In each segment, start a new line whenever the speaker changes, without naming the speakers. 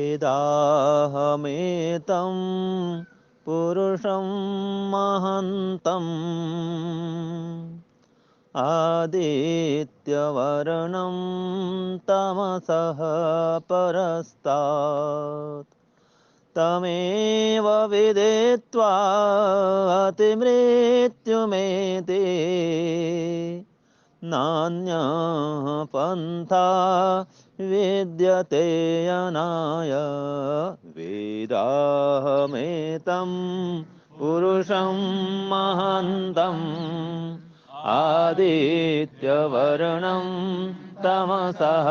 वेदाहमेतं पुरुषं महन्तम् आदित्यवर्णं तमसः परस्तात् तमेव विदित्वा अतिमृत्युमेते नान्यः पन्था विद्यते अनाय वेदाहमेतं पुरुषं महन्तम् आदित्यवर्णं तमसः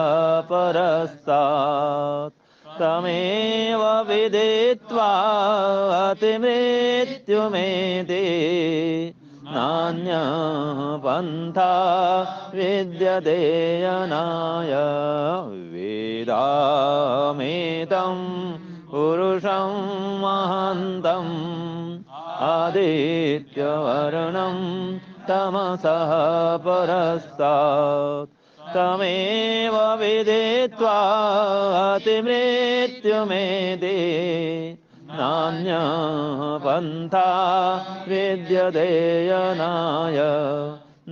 परस्तात् तमेव विदित्वा अतिमृत्युमेते नान्यः पन्था विद्यते अनाय वेदाहमेतं पुरुषं महन्तम् आदित्यवर्णं तमसः परस्तात् तमेव विदित्वा अतिमृत्युमेते नान्यः पन्था विद्यते अनाय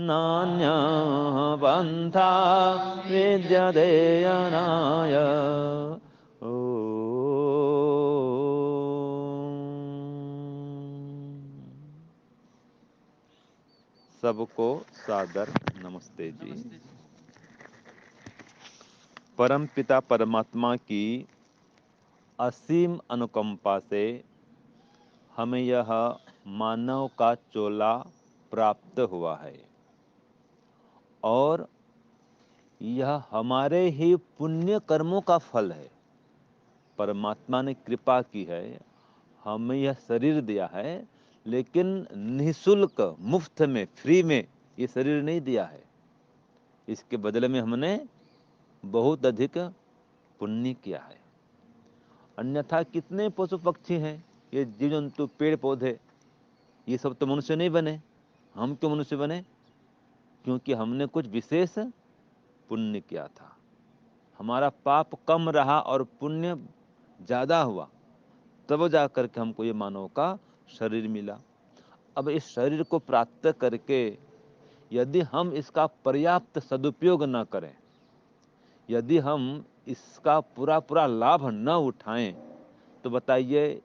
नान्यः पन्था विद्यते अनाय। सबको सादर नमस्ते जी। परम पिता परमात्मा की असीम अनुकंपा से हमें यह मानव का चोला प्राप्त हुआ है और यह हमारे ही पुण्य कर्मों का फल है। परमात्मा ने कृपा की है, हमें यह शरीर दिया है, लेकिन निःशुल्क मुफ्त में फ्री में ये शरीर नहीं दिया है। इसके बदले में हमने बहुत अधिक पुण्य किया है। अन्यथा कितने पशु पक्षी हैं, ये जीव जंतु पेड़ पौधे, ये सब तो मनुष्य नहीं बने। हम क्यों मनुष्य बने? क्योंकि हमने कुछ विशेष पुण्य किया था। हमारा पाप कम रहा और पुण्य ज्यादा हुआ, तब जा करके हमको ये मानव का शरीर मिला। अब इस शरीर को प्राप्त करके यदि हम इसका पर्याप्त सदुपयोग न करें, यदि हम इसका पूरा पूरा लाभ न उठाएं, तो बताइए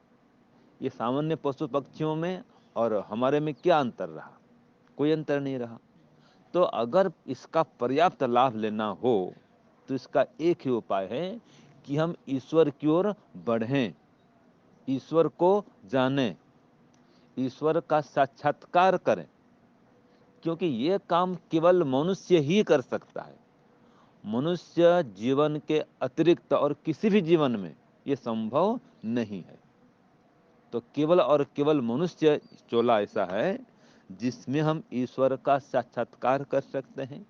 ये सामान्य पशु पक्षियों में और हमारे में क्या अंतर रहा? कोई अंतर नहीं रहा। तो अगर इसका पर्याप्त लाभ लेना हो तो इसका एक ही उपाय है कि हम ईश्वर की ओर बढ़ें, ईश्वर को जानें, ईश्वर का साक्षात्कार करें। क्योंकि ये काम केवल मनुष्य ही कर सकता है। मनुष्य जीवन के अतिरिक्त और किसी भी जीवन में ये संभव नहीं है। तो केवल और केवल मनुष्य चोला ऐसा है जिसमें हम ईश्वर का साक्षात्कार कर सकते हैं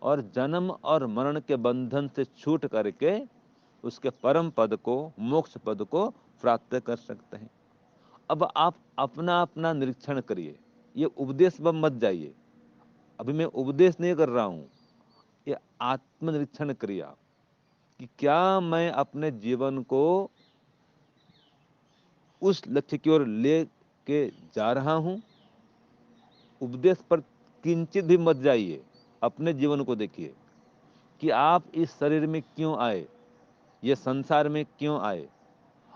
और जन्म और मरण के बंधन से छूट करके उसके परम पद को, मोक्ष पद को प्राप्त कर सकते हैं। अब आप अपना अपना निरीक्षण करिए, ये उपदेश पर मत जाइए। अभी मैं उपदेश नहीं कर रहा हूं, ये आत्मनिरीक्षण करिए आप कि क्या मैं अपने जीवन को उस लक्ष्य की ओर ले के जा रहा हूं। उपदेश पर किंचित भी मत जाइए, अपने जीवन को देखिए कि आप इस शरीर में क्यों आए, ये संसार में क्यों आए,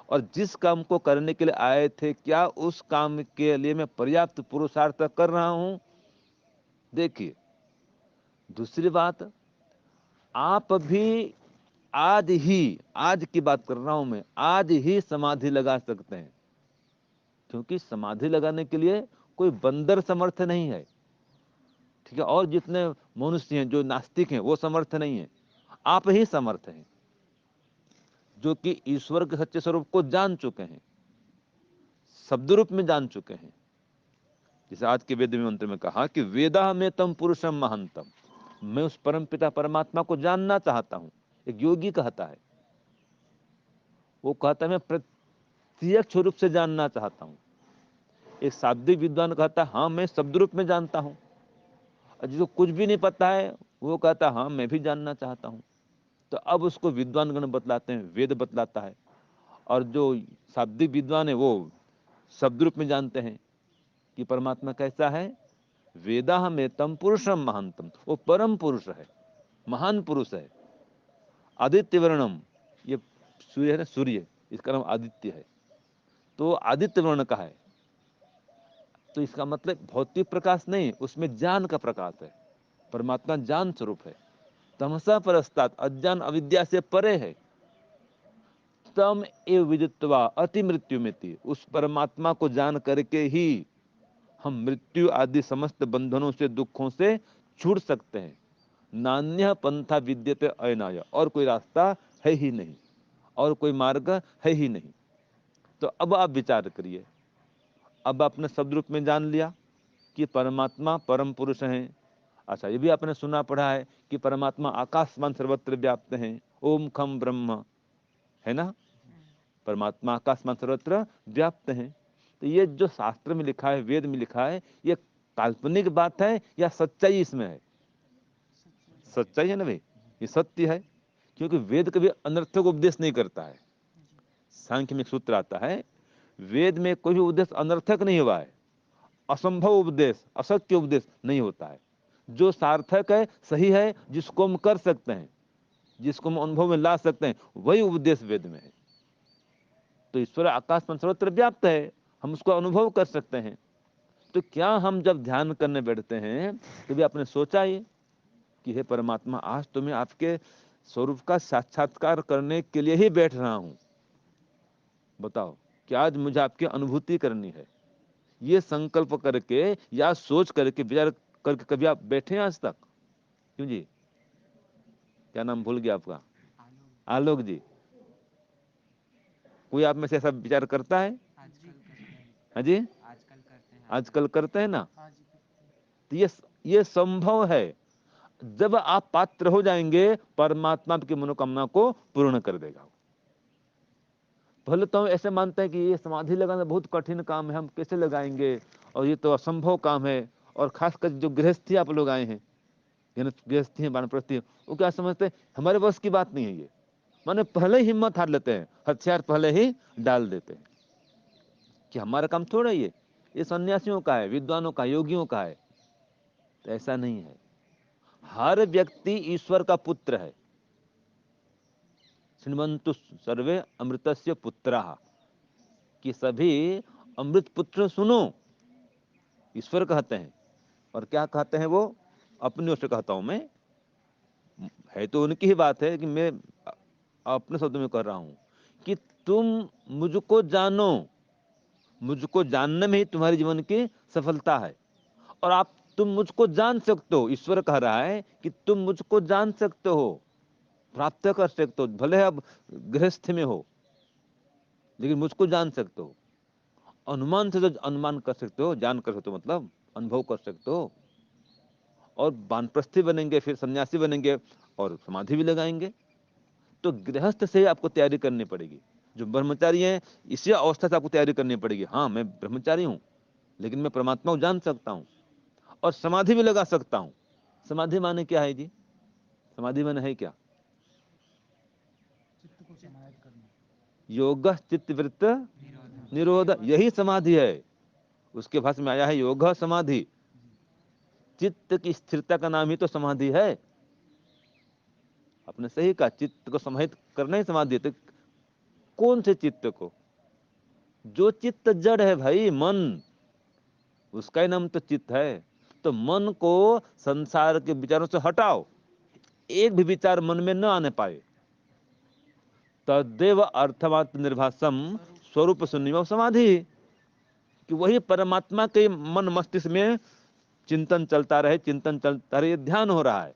और जिस काम को करने के लिए आए थे क्या उस काम के लिए मैं पर्याप्त पुरुषार्थ कर रहा हूं। देखिए, दूसरी बात, आप भी आज की बात कर रहा हूं मैं, आज ही समाधि लगा सकते हैं। क्योंकि समाधि लगाने के लिए कोई बंदर समर्थ नहीं है, ठीक है, और जितने मनुष्य हैं जो नास्तिक हैं वो समर्थ नहीं है। आप ही समर्थ हैं जो कि ईश्वर के सच्चे स्वरूप को जान चुके हैं, शब्द रूप में जान चुके हैं। जैसे आज के वेद में मंत्र में कहा कि वेदा में तम पुरुषम महानतम, मैं उस परम पिता परमात्मा को जानना चाहता हूं। एक योगी कहता है, वो कहता है मैं प्रत्यक्ष रूप से जानना चाहता हूं। एक शाब्दिक विद्वान कहता है हाँ मैं शब्द रूप में जानता हूं। और जिसको कुछ भी नहीं पता है वो कहता है हाँ मैं भी जानना चाहता हूं। तो अब उसको विद्वान गण बतलाते हैं, वेद बतलाता है। और जो शाब्दिक विद्वान है वो शब्द रूप में जानते हैं कि परमात्मा कैसा है। वेदा में तम पुरुषम महानतम, वो परम पुरुष है, महान पुरुष है। आदित्य वर्णम, ये सूर्य है ना, सूर्य, इसका नाम आदित्य है, तो आदित्य वर्ण का है। तो इसका मतलब भौतिक प्रकाश नहीं, उसमें ज्ञान का प्रकाश है। परमात्मा ज्ञान स्वरूप है। तमसा परस्तात्, अज्ञान अविद्या से परे है। तम एव विदित्वा अति मृत्यु में, उस परमात्मा को जान करके ही हम मृत्यु आदि समस्त बंधनों से, दुखों से छूट सकते हैं। नान्य पंथा विद्यते अयनाय, और कोई रास्ता है ही नहीं, और कोई मार्ग है ही नहीं। तो अब आप विचार करिए, अब आपने शब्द रूप में जान लिया कि परमात्मा परम पुरुष हैं। अच्छा, ये भी आपने सुना पढ़ा है कि परमात्मा आकाशमान सर्वत्र व्याप्त हैं, ओम खम ब्रह्म, है ना, परमात्मा आकाशमान सर्वत्र व्याप्त हैं। तो ये जो शास्त्र में लिखा है, वेद में लिखा है, ये काल्पनिक बात है या सच्चाई इसमें है? सच्चाई है ना भाई, ये सत्य है। क्योंकि वेद कभी अनर्थक उपदेश नहीं करता है। सांख्य में एक सूत्र आता है, वेद में कोई भी उपदेश अनर्थक नहीं हुआ है, असंभव उपदेश, असत्य उपदेश नहीं होता है। जो सार्थक है, सही है, जिसको हम कर सकते हैं, जिसको हम अनुभव में ला सकते हैं, वही उपदेश वेद में है। तो ईश्वर आकाश में सर्वत्र व्याप्त है, हम उसको अनुभव कर सकते हैं। तो क्या हम जब ध्यान करने बैठते हैं तो भी आपने सोचा ये कि हे परमात्मा, आज तो मैं आपके स्वरूप का साक्षात्कार करने के लिए ही बैठ रहा हूं। बताओ कि आज मुझे आपकी अनुभूति करनी है। ये संकल्प करके या सोच करके विचार करके कभी आप बैठे हैं आज तक? क्यों जी, क्या नाम भूल गया आपका? आलोक जी। कोई आप में से ऐसा विचार करता है? हाँ जी, आजकल करते हैं ना। तो ये संभव है। जब आप पात्र हो जाएंगे, परमात्मा आपकी मनोकामना को पूर्ण कर देगा। पहले तो हम ऐसे मानते हैं कि ये समाधि लगाना बहुत कठिन काम है, हम कैसे लगाएंगे, और ये तो असंभव काम है। और खासकर जो गृहस्थी आप लोग आए हैं, गृहस्थी है, वानप्रस्थी, वो क्या समझते हैं हमारे बस की बात नहीं है ये। माने पहले ही हिम्मत हार लेते हैं, हथियार पहले ही डाल देते हैं कि हमारा काम थोड़ा ये सन्यासियों का है, विद्वानों का, योगियों का है। तो ऐसा नहीं है। हर व्यक्ति ईश्वर का पुत्र है। श्रीमंतु सर्वे अमृतस्य पुत्राः, कि सभी अमृत पुत्र सुनो, ईश्वर कहते हैं। और क्या कहते हैं वो? अपनी ओर से कहता हूं मैं, है तो उनकी ही बात है कि मैं अपने शब्दों में कर रहा हूं कि तुम मुझको जानो, मुझको जानने में ही तुम्हारे जीवन की सफलता है। और आप, तुम मुझको जान सकते हो, ईश्वर कह रहा है कि तुम मुझको जान सकते हो, प्राप्त कर सकते हो, भले आप गृहस्थ में हो लेकिन मुझको जान सकते हो। अनुमान से जो अनुमान कर सकते हो, जान कर सकते हो, मतलब अनुभव कर सकते हो। और वानप्रस्थी बनेंगे, फिर सन्यासी बनेंगे, और समाधि भी लगाएंगे। तो गृहस्थ से ही आपको तैयारी करनी पड़ेगी। जो ब्रह्मचारी है, इसी अवस्था से आपको तैयारी करनी पड़ेगी। हाँ मैं ब्रह्मचारी हूं, लेकिन मैं परमात्मा को जान सकता हूं, और समाधि भी लगा सकता हूं। समाधि माने क्या है जी? समाधि माने है क्या? योग चित्तवृत्त निरोध, यही समाधि है। उसके भाषा में आया है योग समाधि। चित्त की स्थिरता का नाम ही तो समाधि है। आपने सही कहा, चित्त को समाहित करना ही समाधि है। तो कौन से चित्त को? जो चित्त जड़ है भाई, मन, उसका ही नाम तो चित्त है। तो मन को संसार के विचारों से हटाओ, एक भी विचार मन में न आने पाए। तदेव अर्थमात्र निर्भासम स्वरूप शून्य समाधि, कि वही परमात्मा के मन मस्तिष्क में चिंतन चलता रहे, चिंतन चलता रहे, ध्यान हो रहा है।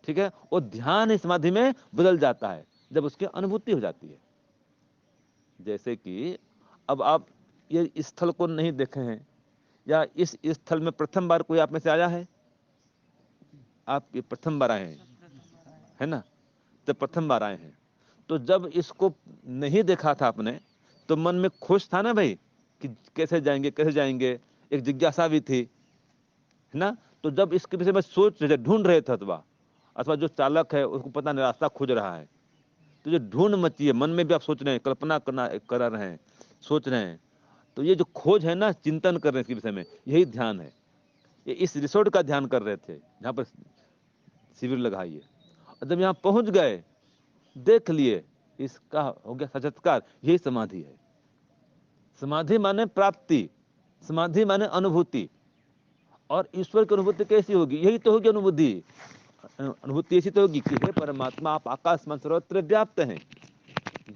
ठीक है, वो ध्यान इस समाधि में बदल जाता है जब उसकी अनुभूति हो जाती है। जैसे कि अब आप ये स्थल को नहीं देखे हैं, या इस स्थल में प्रथम बार कोई आप में से आया है? आप ये प्रथम बार आए हैं, है ना? तो प्रथम बार आए हैं, तो जब इसको नहीं देखा था आपने, तो मन में खुश था ना भाई कि कैसे जाएंगे कैसे जाएंगे, एक जिज्ञासा भी थी, है ना? तो जब इसके विषय में सोच रहे थे, ढूंढ रहे थे, अथवा अथवा जो चालक है उसको पता नहीं रास्ता खोज रहा है, तो जो ढूंढ मची है मन में भी, आप सोच रहे हैं, कल्पना करना कर रहे हैं, सोच रहे हैं, तो ये जो खोज है ना, चिंतन कर रहे हैं इसके विषय में, यही ध्यान है। ये इस रिसोर्ट का ध्यान कर रहे थे जहाँ पर शिविर लगाइए, और जब यहाँ पहुंच गए, देख लिए, इसका हो गया साक्षात्कार। यही समाधि है। समाधि माने प्राप्ति, समाधि माने अनुभूति। और ईश्वर की अनुभूति कैसी होगी? यही तो होगी अनुभूति। अनुभूति ऐसी तो होगी कि हे परमात्मा, आप आकाश में सर्वत्र व्याप्त हैं।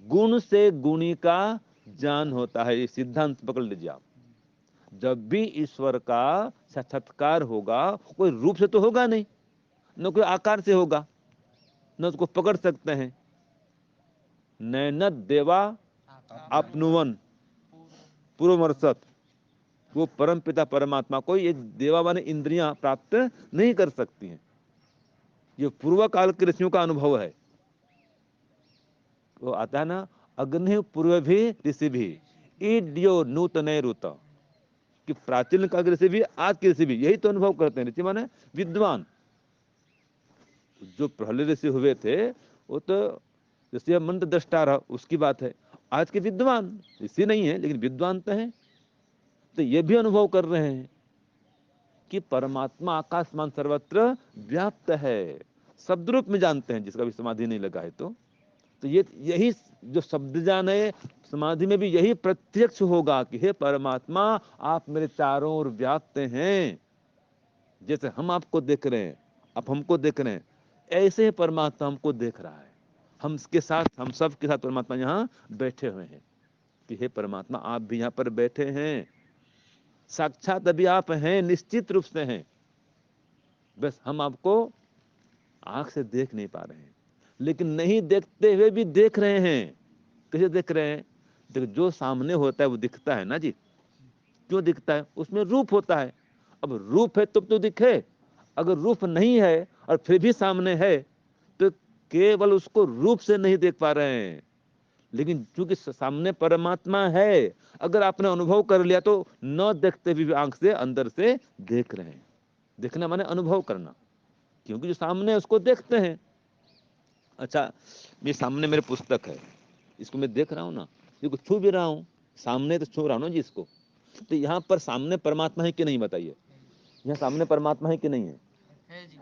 गुण से गुणी का ज्ञान होता है, ये सिद्धांत पकड़ लीजिए आप। जब भी ईश्वर का साक्षात्कार होगा, कोई रूप से तो होगा नहीं, न कोई आकार से होगा, न उसको पकड़ सकते हैं। नैन देवा आपनुवन पूर्वमर्शत, वो परम पिता परमात्मा को ये देवा माने इंद्रियां प्राप्त नहीं कर सकती हैं। ये पूर्व काल के ऋषियों का अनुभव है। वो आता है ना, अग्नि पूर्व भी ऋषि भी ईड्यो नूतने रुत, कि प्राचीन काल के ऋषि भी आज के ऋषि भी यही तो अनुभव करते हैं। ऋषि माने विद्वान। जो पहले ऋषि हुए थे वो तो ऋषि मंत्र दृष्टा रहा, उसकी बात है। आज के विद्वान ऋषि नहीं है लेकिन विद्वान तो है, तो ये भी अनुभव कर रहे हैं कि परमात्मा आकाशमान सर्वत्र व्याप्त है। शब्द रूप में जानते हैं, जिसका भी समाधि नहीं लगा है। तो ये यही जो शब्द ज्ञान है, समाधि में भी यही प्रत्यक्ष होगा कि हे परमात्मा, आप मेरे चारों ओर व्याप्त हैं। जैसे हम आपको देख रहे हैं, आप हमको देख रहे हैं, ऐसे ही परमात्मा हमको देख रहा है। हम इसके साथ, हम सब के साथ परमात्मा यहाँ बैठे हुए हैं कि हे परमात्मा, आप भी यहाँ पर बैठे हैं। साक्षात अभी आप हैं, निश्चित रूप से हैं, बस हम आपको आंख से देख नहीं पा रहे हैं, लेकिन नहीं देखते हुए भी देख रहे हैं। कैसे देख रहे हैं? देखो, जो सामने होता है वो दिखता है ना जी। क्यों दिखता है? उसमें रूप होता है। अब रूप है तब तो दिखे। अगर रूप नहीं है और फिर भी सामने है, तो केवल उसको रूप से नहीं देख पा रहे हैं, लेकिन चूंकि सामने परमात्मा है, अगर आपने अनुभव कर लिया तो न देखते भी आंख से अंदर से देख रहे हैं। देखना माने अनुभव करना, क्योंकि जो सामने है उसको देखते हैं। अच्छा, ये सामने मेरे पुस्तक है, इसको मैं देख रहा हूँ ना, इसको छू भी रहा हूँ, सामने तो छू रहा हूँ ना जी इसको। तो यहाँ पर सामने परमात्मा है कि नहीं, बताइए? यहाँ सामने परमात्मा है कि नहीं है?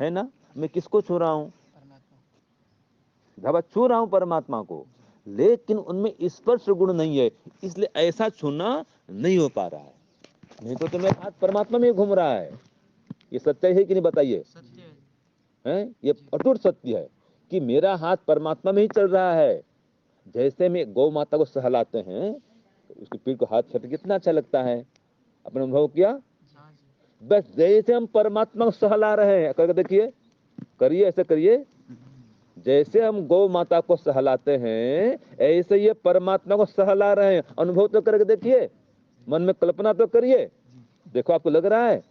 है ना? मैं किसको छू रहा हूँ? छू रहा हूँ परमात्मा को, लेकिन उनमें स्पर्श गुण नहीं है, इसलिए ऐसा छूना नहीं हो पा रहा है। नहीं तो मेरा हाथ परमात्मा में घूम रहा है। ये सत्य है कि नहीं, बताइए? है, ये अटूट सत्य है कि मेरा हाथ परमात्मा में ही चल रहा है। जैसे में गौ माता को सहलाते हैं, उसकी पीठ को हाथ छट, कितना अच्छा लगता है। अपने अनुभव किया? बस जैसे हम परमात्मा को सहला रहे हैं, करके देखिए, करिए, ऐसे करिए। जैसे हम गौ माता को सहलाते हैं, ऐसे ये परमात्मा को सहला रहे हैं। अनुभव तो करके देखिए, मन में कल्पना तो करिए, देखो आपको लग रहा है।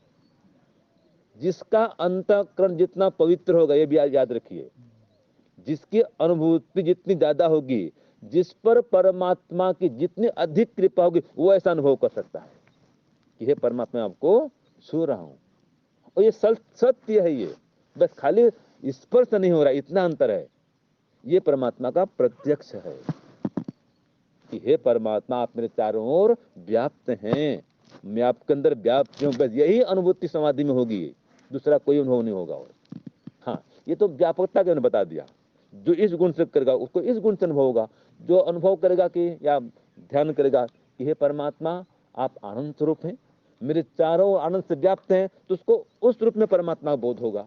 जिसका अंतःकरण जितना पवित्र होगा, ये भी याद रखिए, जिसकी अनुभूति जितनी ज्यादा होगी, जिस पर परमात्मा की जितनी अधिक कृपा होगी, वो ऐसा अनुभव कर सकता है कि हे परमात्मा, आपको छू रहा हूं। और ये सत्य है। ये बस खाली स्पर्श नहीं हो रहा, इतना अंतर है। ये परमात्मा का प्रत्यक्ष है कि हे परमात्मा, आप मेरे चारों ओर व्याप्त हैं, मैं आपके अंदर व्याप्त हूं। बस यही अनुभूति समाधि में होगी, दूसरा कोई अनुभव नहीं होगा। और हाँ, ये तो व्यापकता के बता दिया। जो इस गुण से करेगा उसको इस गुण से अनुभव होगा। जो अनुभव करेगा कि या ध्यान करेगा कि हे परमात्मा, आप आनंद स्वरूप हैं, मेरे चारों आनंद से व्याप्त हैं, तो उसको उस रूप में परमात्मा का बोध होगा।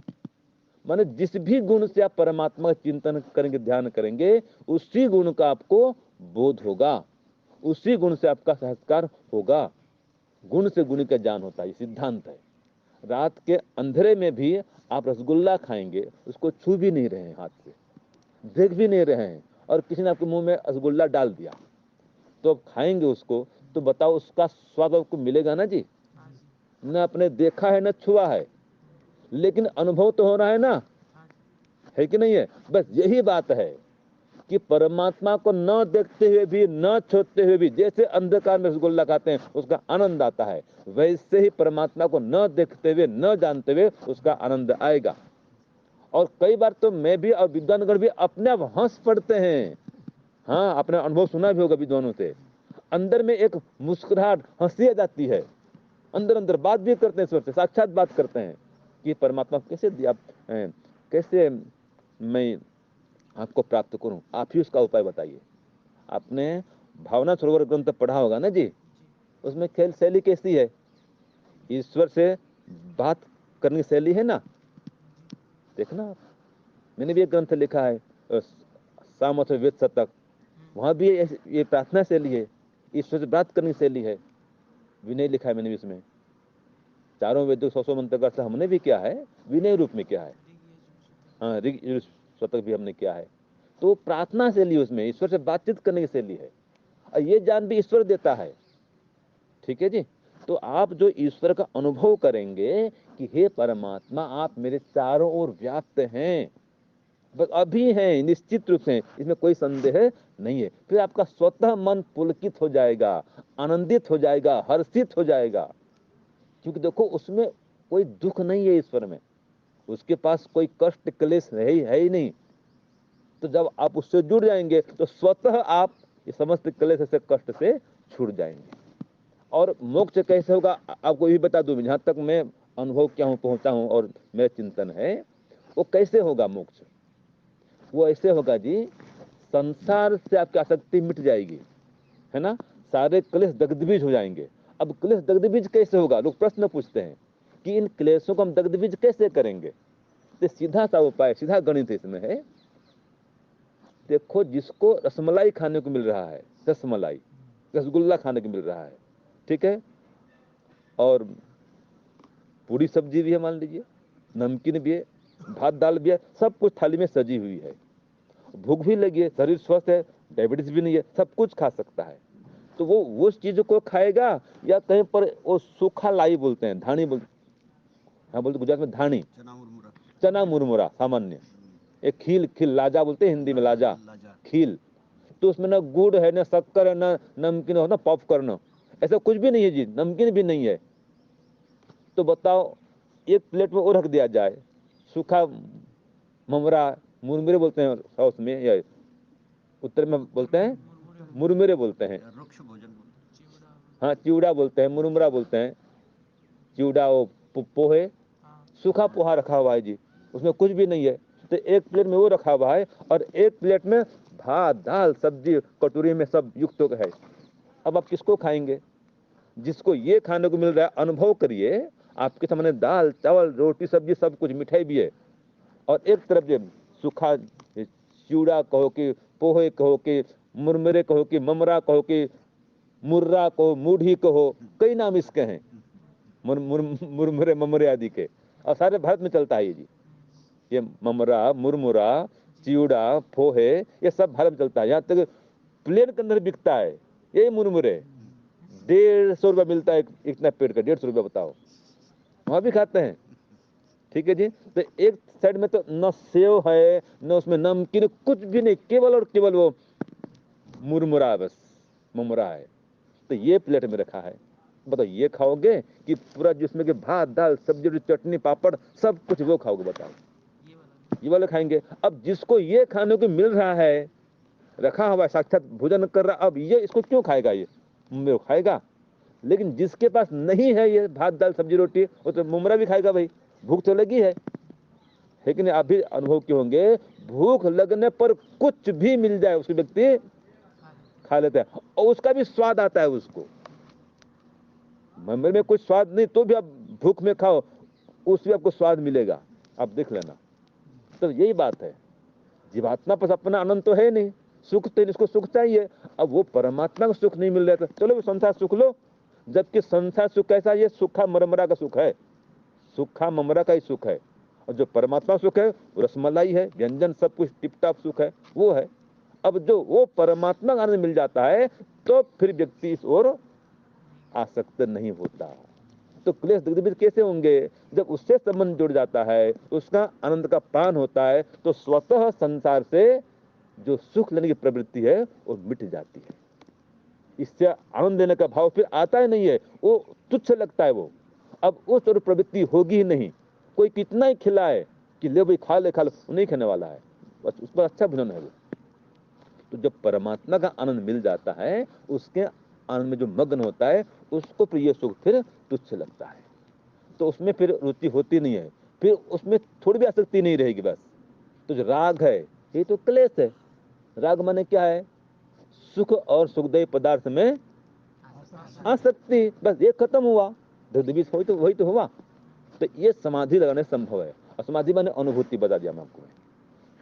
माने जिस भी गुण से आप परमात्मा का चिंतन करेंगे, ध्यान करेंगे, उसी गुण का आपको बोध होगा, उसी गुण से आपका साक्षात्कार होगा। गुण से गुण का ज्ञान होता है, ये सिद्धांत है। रात के अंधेरे में भी आप रसगुल्ला खाएंगे, उसको छू भी नहीं रहे हैं, हाथ से देख भी नहीं रहे हैं, और किसी ने आपके मुंह में रसगुल्ला डाल दिया, तो आप खाएंगे उसको, तो बताओ उसका स्वाद आपको मिलेगा ना जी? न अपने देखा है न छुआ है, लेकिन अनुभव तो हो रहा है ना, है कि नहीं है? बस यही बात है कि परमात्मा को न देखते हुए भी न छूते हुए भी, जैसे अंधकार में रसगुल्ला खाते हैं उसका आनंद आता है, वैसे ही परमात्मा को न देखते हुए न जानते हुए उसका आनंद आएगा। और कई बार तो मैं भी और विद्वानगण भी अपने आप हंस पड़ते हैं। हाँ, आपने अनुभव सुना भी होगा विद्वानों से, अंदर में एक मुस्कुराहट, हंसी आ जाती है, अंदर अंदर बात भी करते हैं, ईश्वर से साक्षात बात करते हैं कि परमात्मा कैसे दिया, कैसे मैं आपको प्राप्त करूं, आप ही उसका उपाय बताइए। आपने भावना सरोवर ग्रंथ पढ़ा होगा ना जी, उसमें खेल शैली कैसी है, ईश्वर से बात करने की शैली है ना, देखना आप। मैंने भी एक ग्रंथ लिखा है साम अथवा वेद शतक, वहां भी ये प्रार्थना शैली है, ईश्वर से बात करने की शैली है। विनय लिखा है मैंने भी उसमें, चारों वेदों 100 मंत्र का अर्थ हमने भी किया है, विनय रूप में किया है। हाँ, ऋग यजुर शतक भी हमने किया है। तो प्रार्थना शैली उसमें ईश्वर से बातचीत करने की शैली है, और ये ज्ञान भी ईश्वर देता है। ठीक है जी। तो आप जो ईश्वर का अनुभव करेंगे कि हे परमात्मा आप मेरे चारों ओर व्याप्त हैं, बस अभी हैं, निश्चित रूप से, इसमें कोई संदेह नहीं है, फिर आपका स्वतः मन पुलकित हो जाएगा, आनंदित हो जाएगा, हर्षित हो जाएगा। क्योंकि देखो उसमें कोई दुख नहीं है, ईश्वर में उसके पास कोई कष्ट क्लेश है ही नहीं। तो जब आप उससे जुड़ जाएंगे तो स्वतः आप ये समस्त क्लेश से, कष्ट से छूट जाएंगे। और मोक्ष कैसे होगा आपको ये बता दूं, जहां तक मैं अनुभव क्या हूं, पहुंचा हूं और मेरा चिंतन है, वो कैसे होगा मोक्ष। वो ऐसे होगा जी, संसार से आपकी आसक्ति मिट जाएगी, है ना, सारे क्लेश दग्धबीज हो जाएंगे। अब क्लेश दग्धबीज कैसे होगा, लोग प्रश्न पूछते हैं कि इन क्लेशों को हम दग्धबीज कैसे करेंगे। तो सीधा सा उपाय, सीधा गणित इसमें है। देखो, जिसको रसमलाई खाने को मिल रहा है, रसमलाई रसगुल्ला खाने को मिल रहा है, ठीक है, और पूरी सब्जी भी है, मान लीजिए नमकीन भी है, भात दाल भी है, सब कुछ थाली में सजी हुई है, भूख भी लगी है, शरीर स्वस्थ है, डायबिटीज भी नहीं है, सब कुछ खा सकता है। तो वो उस चीज को खाएगा, या कहीं पर वो सूखा लाई बोलते हैं, धानी बोलते, हाँ बोलते गुजरात में धानी, चना मुरमुरा सामान्य, एक खील, खील लाजा बोलते हैं हिंदी में, लाजा खील। तो उसमें ना गुड़ है, ना शक्कर है, ना नमकीन हो, ना पॉपकॉर्न, ऐसा कुछ भी नहीं है जी, नमकीन भी नहीं है। तो बताओ, एक प्लेट में वो रख दिया जाए, सूखा ममरा, मुरमुरे बोलते हैं साउथ में, या उत्तर में बोलते हैं मुरमुरे बोलते हैं, हाँ चिवड़ा बोलते हैं, मुरमुरा बोलते हैं, चिवड़ा वो पोहे, सूखा पोहा रखा हुआ है जी, उसमें कुछ भी नहीं है। तो एक प्लेट में वो रखा हुआ है, और एक प्लेट में भात दाल सब्जी कटोरी में सब युक्त है। अब आप किसको खाएंगे? जिसको ये खाने को मिल रहा है, अनुभव करिए, आपके सामने दाल चावल रोटी सब्जी सब कुछ, मिठाई भी है, और एक तरफ जो सूखा चिवड़ा कहो कि पोहे कहो कि मुरमुरे कहो कि ममरा कहो कि मुर्रा कहो, मूढ़ी कहो, कई नाम इसके हैं, मुरमुरे ममरे आदि के, और सारे भारत में चलता है ये जी। ये ममरा मुरमुरा चिवड़ा पोहे ये सब भारत में चलता है। यहाँ तक प्लेन के अंदर बिकता है ये मुरमुरे, 150 रुपया मिलता है इतना पेड़ का, 150 रुपया, बताओ, वहां भी खाते हैं। ठीक है जी। तो एक साइड में तो न सेव है, न उसमें नमकीन, कुछ भी नहीं, केवल और केवल वो मुरमुरा, बस मुरमुरा है। तो ये प्लेट में रखा है, बताओ ये खाओगे कि पूरा जिसमें कि भात दाल सब्जी चटनी पापड़ सब कुछ वो खाओगे, बताओ, ये वाले खाएंगे। अब जिसको ये खाने को मिल रहा है, रखा हुआ है, साक्षात भोजन कर रहा, अब ये इसको क्यों खाएगा, ये वो खाएगा। लेकिन जिसके पास नहीं है ये भात दाल सब्जी रोटी, वो तो मुमरा भी खाएगा, भाई भूख तो लगी है। लेकिन आप भी अनुभव के होंगे, भूख लगने पर कुछ भी मिल जाए उसको व्यक्ति खा लेता है, और उसका भी स्वाद आता है उसको। मंदिर में कुछ स्वाद नहीं तो भी आप भूख में खाओ, उसमें आपको स्वाद मिलेगा, आप देख लेना। तो यही बात है, जीवात्मा पास अपना आनंद तो है नहीं, सुख तो इसको सुख चाहिए। अब वो परमात्मा को सुख नहीं मिल रहा, तो चलो संसार सुख लो, जबकि संसार सुख कैसा, ये सूखा मरमरा का सुख है, सूखा ममरा का ही सुख है। और जो परमात्मा सुख है वो रसमलाई है, व्यंजन सब कुछ टिप टाप सुख है, वो है। अब जो वो परमात्मा का आनंद मिल जाता है, तो फिर व्यक्ति इस ओर आसक्त नहीं होता। तो क्लेश दुख कैसे होंगे? जब उससे संबंध जुड़ जाता है, उसका आनंद का पान होता है, तो स्वतः संसार से जो सुख लेने की प्रवृत्ति है वो मिट जाती है। इससे आनंद लेने का भाव फिर आता ही नहीं है, वो तुच्छ लगता है। वो अब उस और प्रवृत्ति होगी ही नहीं। कोई कितना ही खिलाए कि ले भाई खा ले, वो नहीं खाने वाला है, बस उस पर अच्छा भोजन है वो। तो जब परमात्मा का आनंद मिल जाता है, उसके आनंद में जो मग्न होता है, उसको फिर ये सुख फिर तुच्छ लगता है। तो उसमें फिर रुचि होती नहीं है, फिर उसमें थोड़ी भी आसक्ति नहीं रहेगी। बस तो जो राग है ये तो क्लेश है। राग माने क्या है? सुख और सुखदायी पदार्थ में आसक्ति। बस ये खत्म हुआ, दर्द वही तो हुआ। तो ये समाधि लगाने संभव है। और समाधि माने अनुभूति, बता दिया मैं आपको।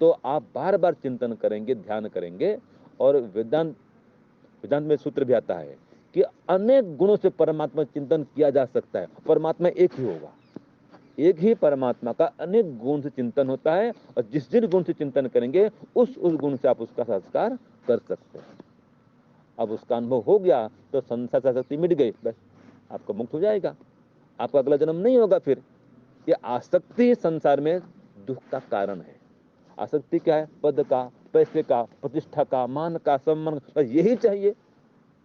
तो आप बार बार चिंतन करेंगे, ध्यान करेंगे, और वेदांत वेदांत में सूत्र भी आता है कि अनेक गुणों से परमात्मा चिंतन किया जा सकता है। परमात्मा एक ही होगा, एक ही परमात्मा का अनेक गुण से चिंतन होता है, और जिस जिस गुण से चिंतन करेंगे उस गुण से आप उसका संस्कार कर सकते हैं। अब उसका अनुभव हो गया तो संसार से शक्ति मिट गई, बस आपको मुक्त हो जाएगा, आपका अगला जन्म नहीं होगा फिर। ये आसक्ति संसार में दुख का कारण है। आसक्ति क्या है? पद का, पैसे का, प्रतिष्ठा का, मान का, सम्मान, बस यही चाहिए,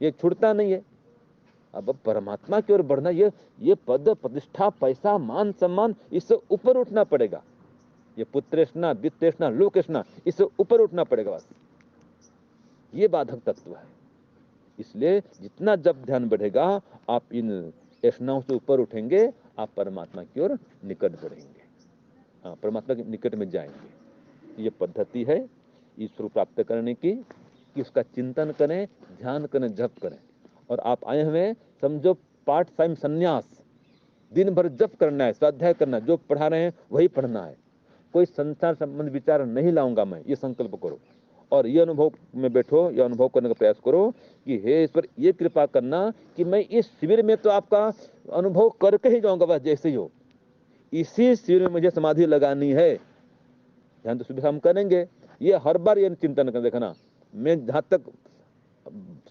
ये छूटता नहीं है। अब परमात्मा की ओर बढ़ना, ये पद, प्रतिष्ठा, पैसा, मान, सम्मान, इससे ऊपर उठना पड़ेगा। ये पुत्रेष्णा, वित्तेष्णा, लोकेष्णा, इससे ऊपर उठना पड़ेगा। बस ये बाधक तत्व है। इसलिए जितना जब ध्यान बढ़ेगा, आप इन ऐष्णाओं से ऊपर उठेंगे, आप परमात्मा की ओर निकट बढ़ेंगे, हाँ, परमात्मा के निकट में जाएंगे। ये पद्धति है ईश्वर प्राप्त करने की, कि उसका चिंतन करें, ध्यान करें, जप करें। और आप आए हुए समझो पार्ट टाइम संन्यास, दिन भर जप करना है, स्वाध्याय करना है, जो पढ़ा रहे हैं वही पढ़ना है, कोई संसार संबंध विचार नहीं लाऊंगा मैं, ये संकल्प करो। और ये अनुभव में बैठो, ये अनुभव करने का प्रयास करो कि हे ईश्वर, ये कृपा करना कि मैं इस शिविर में तो आपका अनुभव करके ही जाऊंगा, बस जैसे ही हो। इसी शिविर में मुझे समाधि लगानी है, ध्यान तो सुबह हम करेंगे। ये हर बार ये चिंतन कर देखना। मैं जहां तक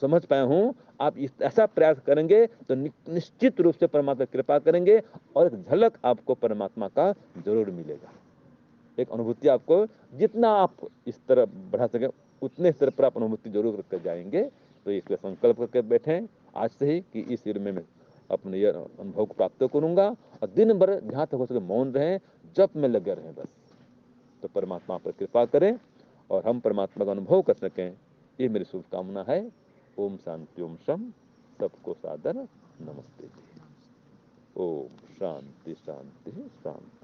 समझ पाया हूं, आप ऐसा प्रयास करेंगे तो निश्चित रूप से परमात्मा कृपा करेंगे, और एक झलक आपको परमात्मा का जरूर मिलेगा। एक अनुभूति आपको, जितना आप इस तरह बढ़ा सके उतने स्तर पर आप अनुभूति जरूर करके जाएंगे। तो इसलिए संकल्प करके बैठे आज से ही कि इस शिविर में मैं अपने यह अनुभव को प्राप्त करूंगा, और दिन भर जहां तक हो सके मौन रहें, जप में लगे रहें बस। तो परमात्मा पर कृपा करें और हम परमात्मा का अनुभव कर सकें, ये मेरी शुभकामना है। ओम शांति, ओम शम। सबको सादर नमस्ते जी। ओम शांति शांति शांति।